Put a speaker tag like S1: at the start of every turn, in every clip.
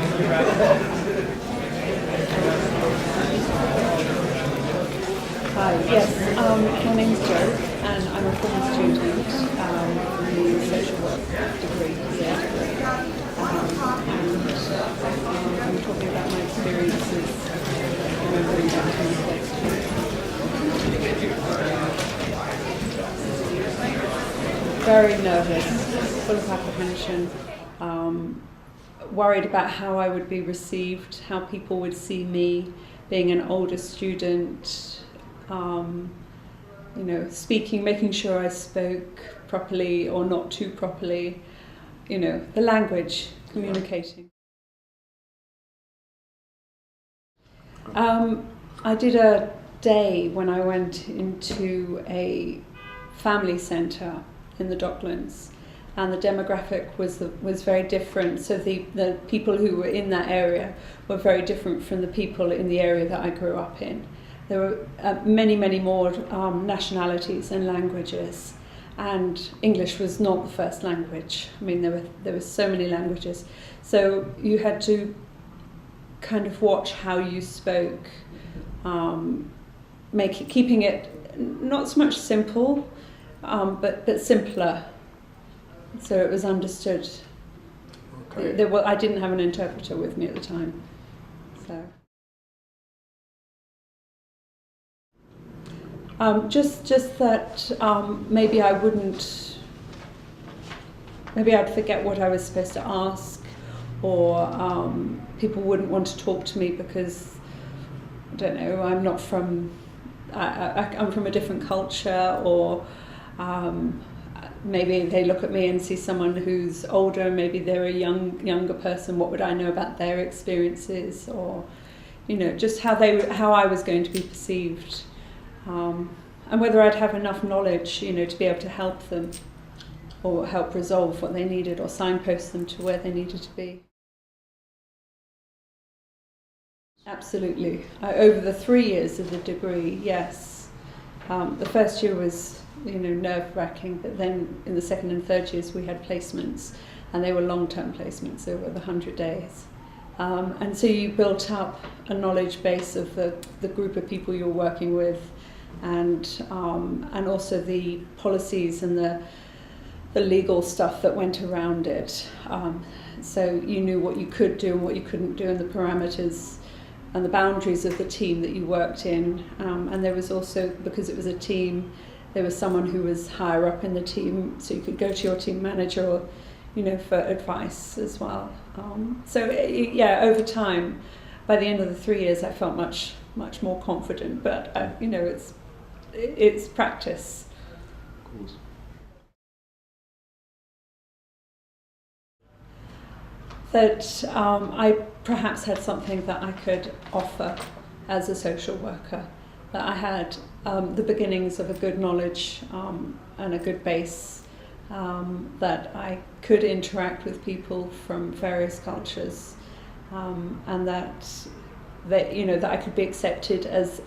S1: Hi, yes, my name's Jo and I'm a former student from the social work degree, and I'm talking about my experiences moving back to my first year. Very nervous, full of apprehension, worried about how I would be received, how people would see me being an older student, speaking, making sure I spoke properly or not too properly, the language, communicating. I did a day when I went into a family centre in the Docklands, and the demographic was very different. So the people who were in that area were very different from the people in the area that I grew up in. There were many more nationalities and languages, and English was not the first language. I mean, there were so many languages. So you had to kind of watch how you spoke, keeping it not so much simple, but simpler, so it was understood. Okay. I didn't have an interpreter with me at the time, so. Just that maybe I'd forget what I was supposed to ask, or people wouldn't want to talk to me because, I don't know, I'm not from, I'm from a different culture, or maybe they look at me and see someone who's older, maybe they're a younger person, what would I know about their experiences, or, just how I was going to be perceived. And whether I'd have enough knowledge, to be able to help them or help resolve what they needed or signpost them to where they needed to be. Absolutely. Over the 3 years of the degree, yes. The first year was, nerve-wracking, but then in the second and third years we had placements, and they were long-term placements over the 100 days. And so you built up a knowledge base of the group of people you're working with, and also the policies and the legal stuff that went around it. So you knew what you could do and what you couldn't do, and the parameters and the boundaries of the team that you worked in. And there was also, because it was a team, there was someone who was higher up in the team, so you could go to your team manager or, for advice as well. Over time, by the end of the 3 years, I felt much more confident. But it's practice.
S2: Of course.
S1: That I perhaps had something that I could offer as a social worker. That I had the beginnings of a good knowledge and a good base. That I could interact with people from various cultures, and that I could be accepted as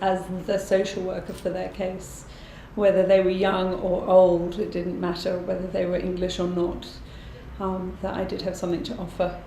S1: the social worker for their case, whether they were young or old. It didn't matter whether they were English or not. That I did have something to offer.